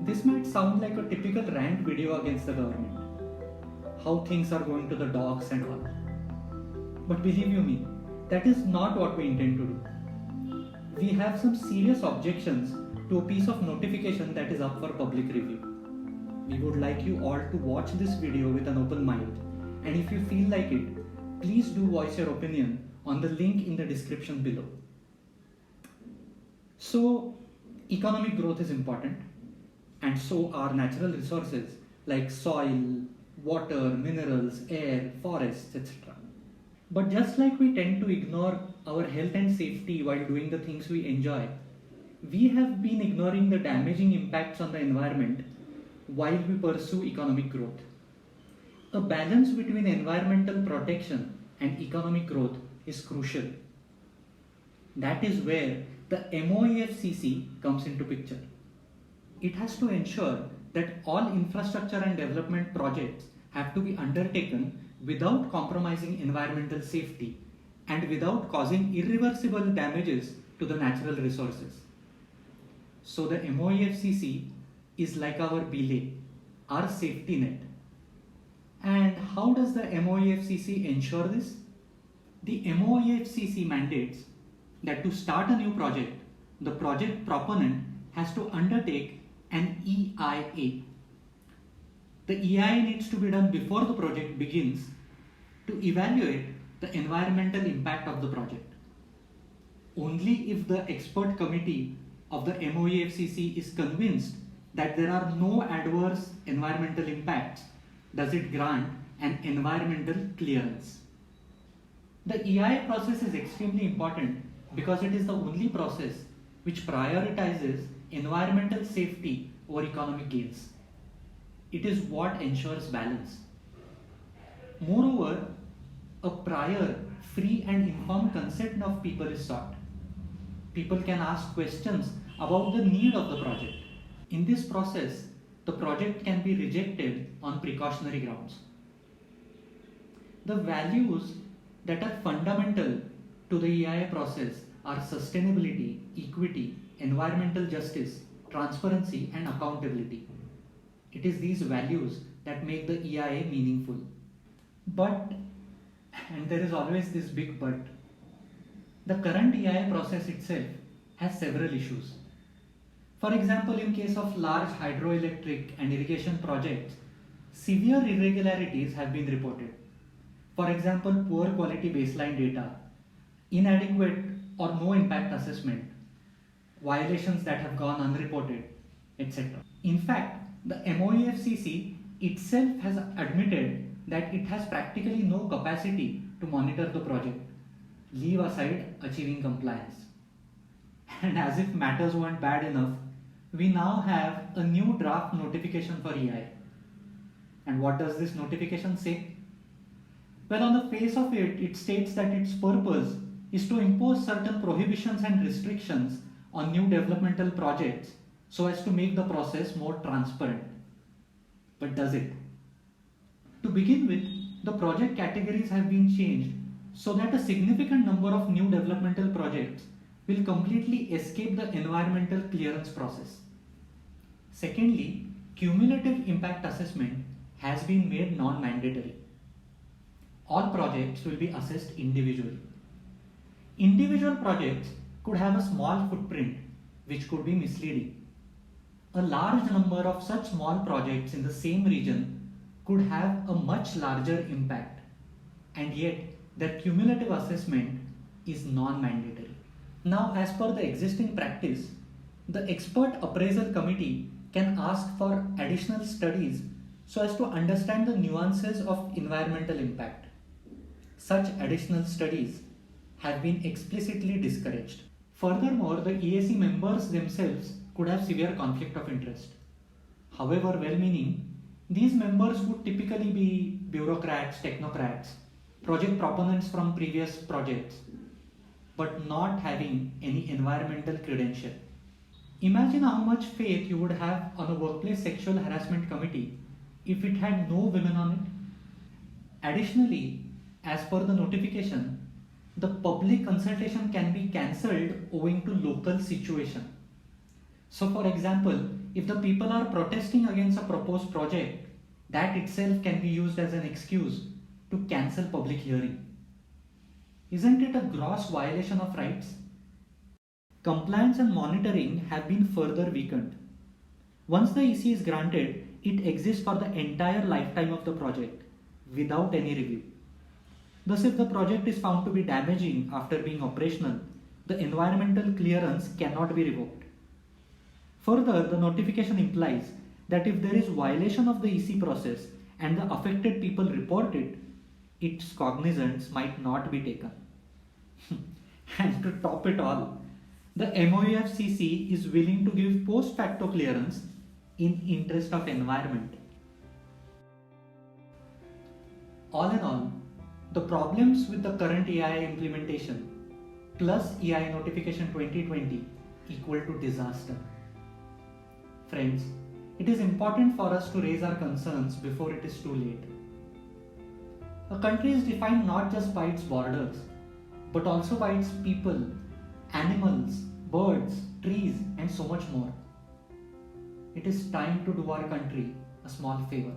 This might sound like a typical rant video against the government, how things are going to the dogs and all. But believe you me, that is not what we intend to do. We have some serious objections to a piece of notification that is up for public review. We would like you all to watch this video with an open mind, and if you feel like it, please do voice your opinion on the link in the description below. So, economic growth is important, and so are natural resources like soil, water, minerals, air, forests, etc. But just like we tend to ignore our health and safety while doing the things we enjoy, we have been ignoring the damaging impacts on the environment while we pursue economic growth. A balance between environmental protection and economic growth is crucial. That is where the MoEFCC comes into picture. It has to ensure that all infrastructure and development projects have to be undertaken without compromising environmental safety and without causing irreversible damages to the natural resources. So the MoEFCC is like our belay, our safety net. And how does the MoEFCC ensure this? The MoEFCC mandates that to start a new project, the project proponent has to undertake an EIA. The EIA needs to be done before the project begins to evaluate the environmental impact of the project. Only if the expert committee of the MoEFCC is convinced that there are no adverse environmental impacts does it grant an environmental clearance. The EIA process is extremely important because it is the only process which prioritizes environmental safety over economic gains. It is what ensures balance. Moreover, a prior, free and informed consent of people is sought. People can ask questions about the need of the project. In this process, the project can be rejected on precautionary grounds. The values that are fundamental to the EIA process are sustainability, equity, environmental justice, transparency, and accountability. It is these values that make the EIA meaningful. But, and there is always this big but, the current EIA process itself has several issues. For example, in case of large hydroelectric and irrigation projects, severe irregularities have been reported. For example, poor quality baseline data, inadequate or no impact assessment, violations that have gone unreported, etc. In fact, the MoEFCC itself has admitted that it has practically no capacity to monitor the project, leave aside achieving compliance. And as if matters weren't bad enough, we now have a new draft notification for EIA. And what does this notification say? Well, on the face of it, it states that its purpose is to impose certain prohibitions and restrictions on new developmental projects so as to make the process more transparent. But does it? To begin with, the project categories have been changed so that a significant number of new developmental projects will completely escape the environmental clearance process. Secondly, cumulative impact assessment has been made non-mandatory. All projects will be assessed individually. Individual projects could have a small footprint, which could be misleading. A large number of such small projects in the same region could have a much larger impact, and yet their cumulative assessment is non-mandatory. Now, as per the existing practice, the expert appraisal committee can ask for additional studies so as to understand the nuances of environmental impact. Such additional studies have been explicitly discouraged. Furthermore, the EAC members themselves could have severe conflict of interest. However well-meaning, these members would typically be bureaucrats, technocrats, project proponents from previous projects, but not having any environmental credential. Imagine how much faith you would have on a workplace sexual harassment committee if it had no women on it. Additionally, as per the notification, the public consultation can be cancelled owing to local situation. So, for example, if the people are protesting against a proposed project, that itself can be used as an excuse to cancel public hearing. Isn't it a gross violation of rights? Compliance and monitoring have been further weakened. Once the EC is granted, it exists for the entire lifetime of the project without any review. Thus, if the project is found to be damaging after being operational, the environmental clearance cannot be revoked. Further, the notification implies that if there is violation of the EC process and the affected people report it, its cognizance might not be taken. And to top it all, the MOUFCC is willing to give post facto clearance in interest of environment. All in all, the problems with the current EIA implementation plus EIA notification 2020 equal to disaster. Friends, it is important for us to raise our concerns before it is too late. A country is defined not just by its borders, but also by its people, animals, birds, trees, and so much more. It is time to do our country a small favor.